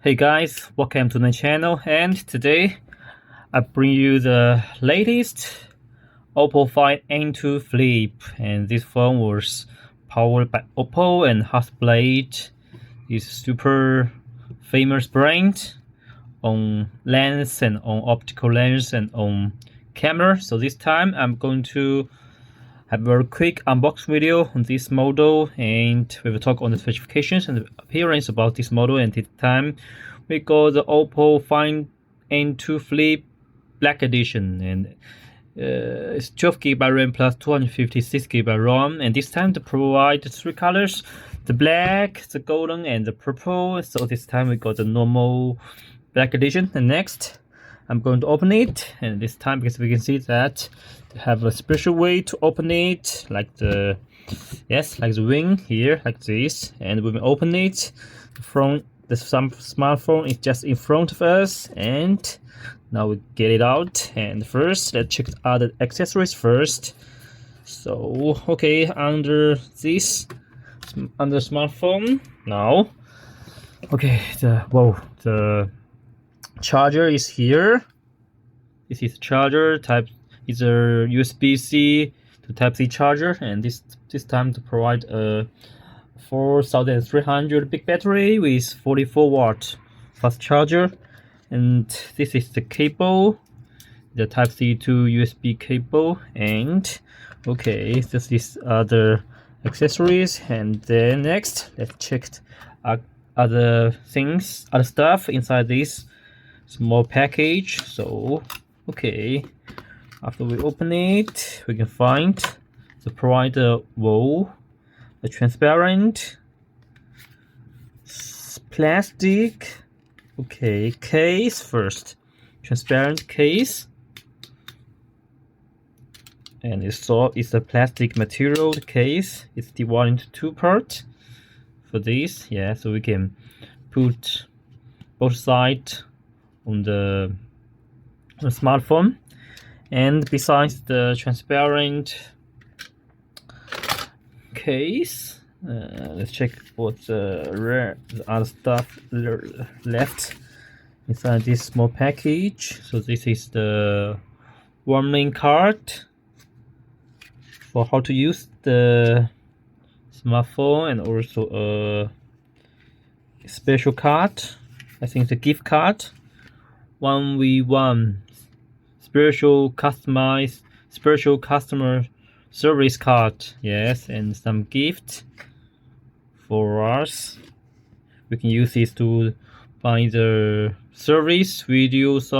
Hey guys, welcome to my channel, and today I bring you the latest OPPO Find N2 Flip, and this phone was powered by OPPO and Hasselblad, this super famous brand on lens and on optical lens and on camera. So this time I'm going to have a very quick unboxing video on this model, and we will talk on the specifications and the appearance about this model. And this time we got the OPPO Find N2 Flip Black Edition, and it's 12GB RAM plus 256GB ROM, and this time to provide three colors: the black, the golden, and the purple. So this time we got the normal Black Edition. And next I'm going to open it, and this time because we can see that they have a special way to open it, like the like the wing here, like this. And when we open it, from the smartphone is just in front of us, and now we get it out. And first let's check out the accessories first. So okay, under smartphone now, okay, the charger is here. This is charger type, is a USB-C to Type-C charger, and this time to provide a 4300 big battery with 44-watt fast charger. And this is the cable, the Type-C to USB cable. And okay, this is other accessories. And then next let's check other stuff inside this small package. So okay, after we open it, we can find the provider the transparent plastic case first, transparent case, and it's a plastic material case. It's divided into two parts for this, so we can put both sides on the smartphone. And besides the transparent case, let's check what the other stuff left inside this small package. So this is the warning card for how to use the smartphone, and also a special card, I think the gift card, 1v1 special customer service card, and some gift for us. We can use this to buy the service, videos,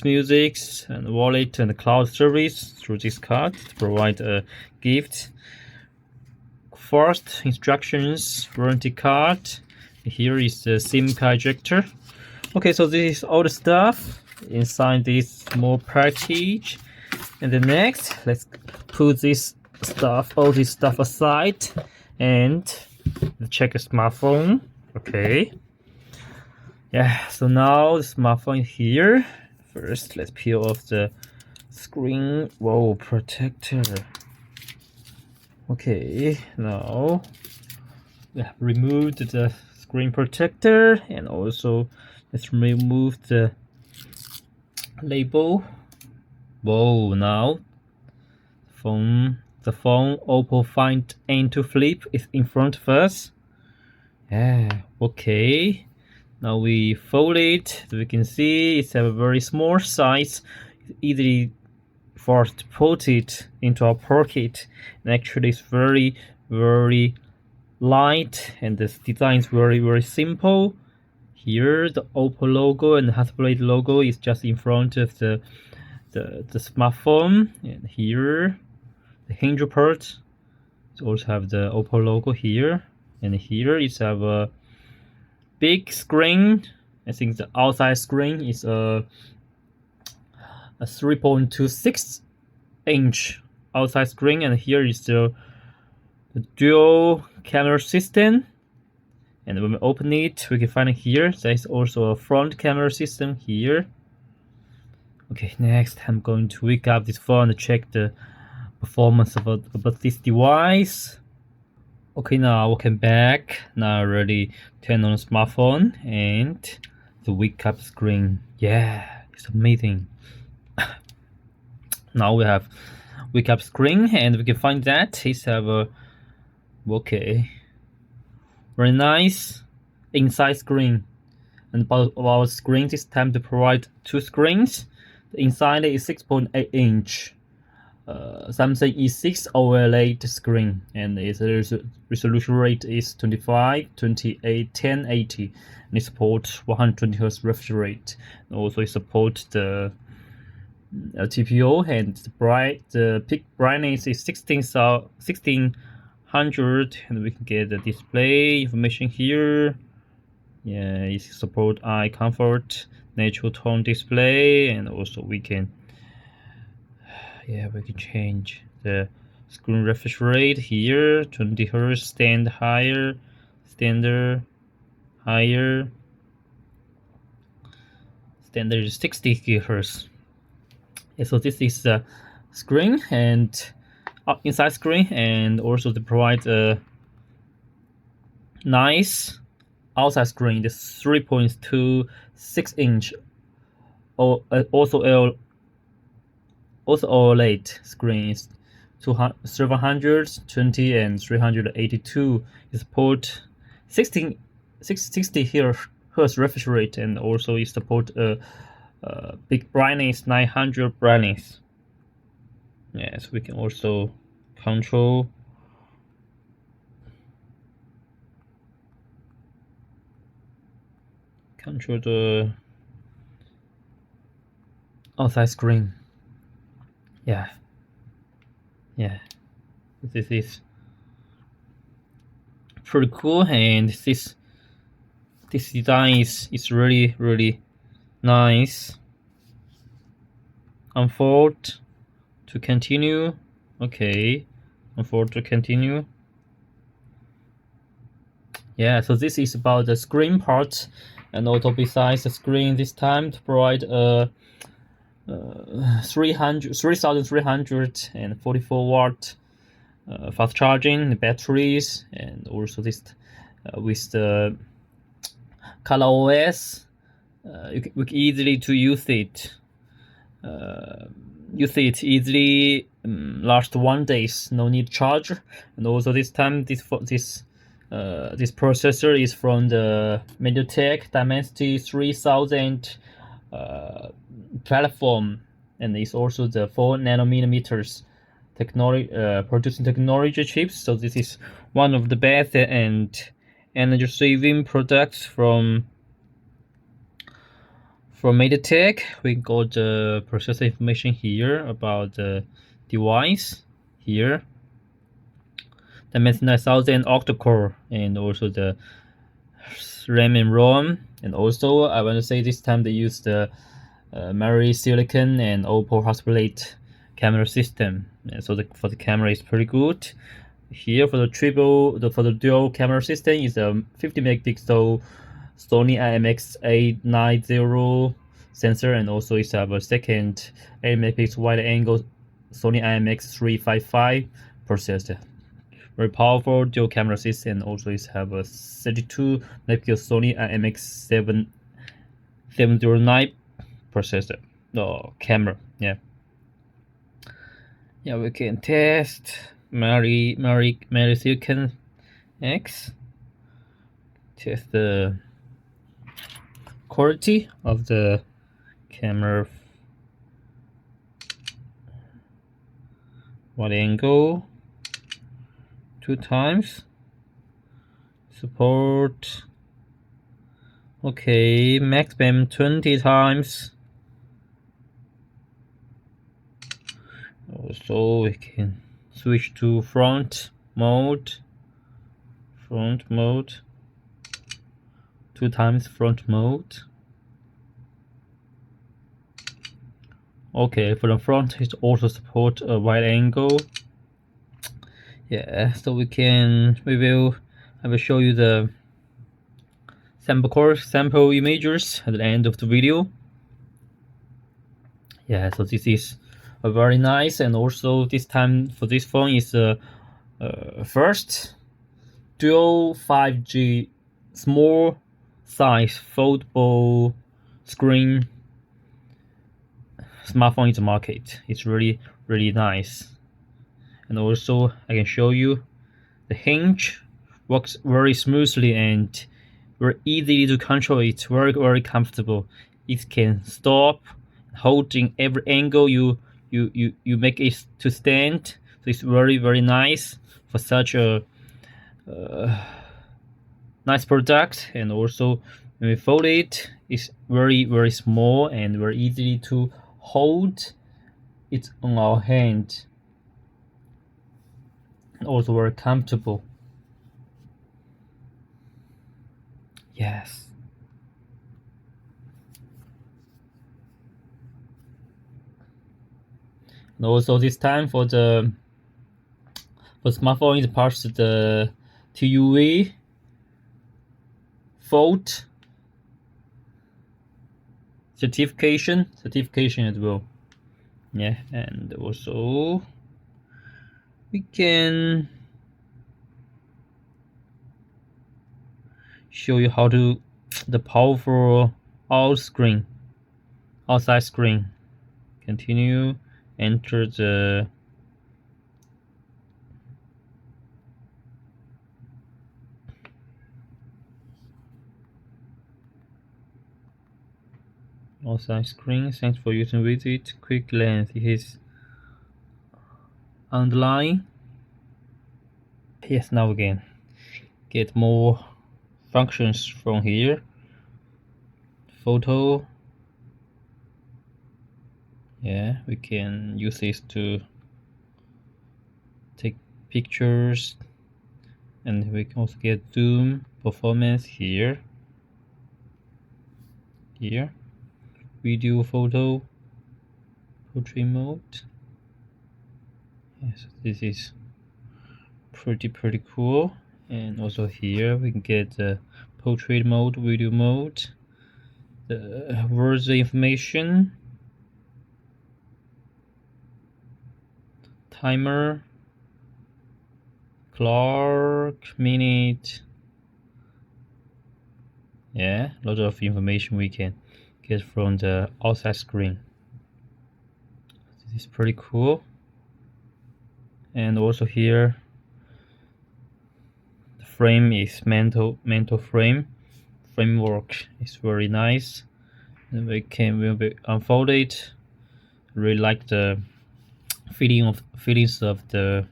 music, and wallet and cloud service through this card to provide a gift. First, instructions, warranty card. Here is the SIM card ejector. Okay, so this is all the stuff inside this small package. And then next, let's put all this stuff aside and check the smartphone. Okay, so now the smartphone is here. First, let's peel off the screen protector. Okay, now we have removed the screen protector, and also let's remove the label. Now the phone OPPO Find N2 Flip is in front of us. Okay, now we fold it. We can see it's a very small size, easily for us to put it into our pocket. And actually it's very, very light, and the design is very, very simple. Here the OPPO logo and the Hasselblad logo is just in front of the smartphone, and here the hinge part also have the OPPO logo here, and here is have a big screen. I think the outside screen is a 3.26 inch outside screen, and here is the dual camera system. And when we open it, we can find it here. There is also a front camera system here. Okay, next I'm going to wake up this phone to check the performance about this device. Okay, now welcome back. Now already turn on the smartphone and the wake up screen. Yeah, it's amazing. Now we have wake up screen, and we can find that it's have a okay, very nice inside screen. And about our screen this time to provide two screens. The inside is 6.8 inch. Samsung E6 OLED screen, and its resolution rate is 25, 28, 1080, and it supports 120 Hz refresh rate. And also it supports the TPO, and the peak brightness is 1600, and we can get the display information here. Yeah, it support eye comfort, natural tone display, and also we can change the screen refresh rate here. 20 Hz, standard higher, standard is 60 Hz. Yeah, so this is the screen and inside screen, and also to provide a nice outside screen. The 3.26 inch also OLED screen is 720 and 382. It support 60 Hz refresh rate, and also it support big brightness, 900 brightness. Yes, we can also control the outside screen. Yeah, this is pretty cool, and this design is really nice. Unfold to continue. Okay, unfold to continue. Yeah, so this is about the screen part, and also besides the screen this time to provide a 3344 watt fast charging batteries, and also this with the color OS, we can easily to use it. Easily, last 1 day, no need charge. And also this time this processor is from the MediaTek Dimensity 3000 platform, and it's also the 4 nanometers technology producing technology chips. So this is one of the best and energy saving products from MediaTek. We got the processor information here about the device here. The Dimensity 9000 octa-core, and also the RAM and ROM. And also I want to say this time they use the Mary Silicon and OPPO Hasselblad camera system. And so for the camera is pretty good. Here for the dual camera system is a 50 megapixel Sony IMX890 sensor, and also it's have a second 8 megapixel wide angle Sony IMX355 processor. Very powerful dual camera system, and also it have a 32 megapixel Sony IMX709 processor. Camera. Yeah, we can test Mary Silicon X. Test the quality of the camera wide angle 2 times. Support okay, maximum 20 times. Also we can switch to front mode, 2 times front mode. Okay, for the front it also support a wide angle. Yeah, so I will show you the sample images at the end of the video. Yeah, so this is very nice. And also this time for this phone is first dual 5G small size foldable screen smartphone in the market. It's really nice. And also I can show you the hinge works very smoothly and very easy to control. It's very comfortable. It can stop, hold in every angle you make it to stand. So it's very nice for such a nice product. And also when we fold it, it's very small and very easy to hold it on our hand. And also very comfortable. Yes. And also this time for smartphone, it passes the TUV Fold certification as well. Yeah, and also we can show you how to the powerful outside screen. Continue, enter the outside screen. Thanks for using Visit. Quick lens is underline. Yes, now again get more functions from here. Photo. Yeah, we can use this to take pictures, and we can also get zoom performance here. Video, photo, portrait mode. Yes, this is pretty cool. And also here we can get the portrait mode, video mode, the words information, timer, clock, minute. Yeah, a lot of information we can get from the outside screen. This is pretty cool. And also here the frame is mental framework is very nice. And when we unfold it, really like the feelings of the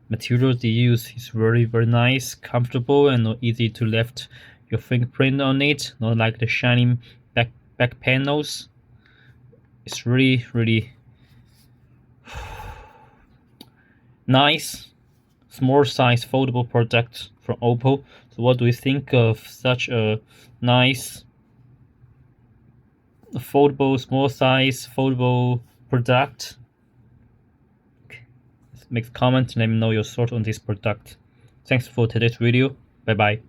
materials they use. Is very nice, comfortable, and easy to left your fingerprint on it, not like the shining back panels. It's really nice small size foldable product from OPPO. So what do you think of such a nice foldable small size foldable product? Make a comment, let me know your thoughts on this product. Thanks for today's video. Bye bye.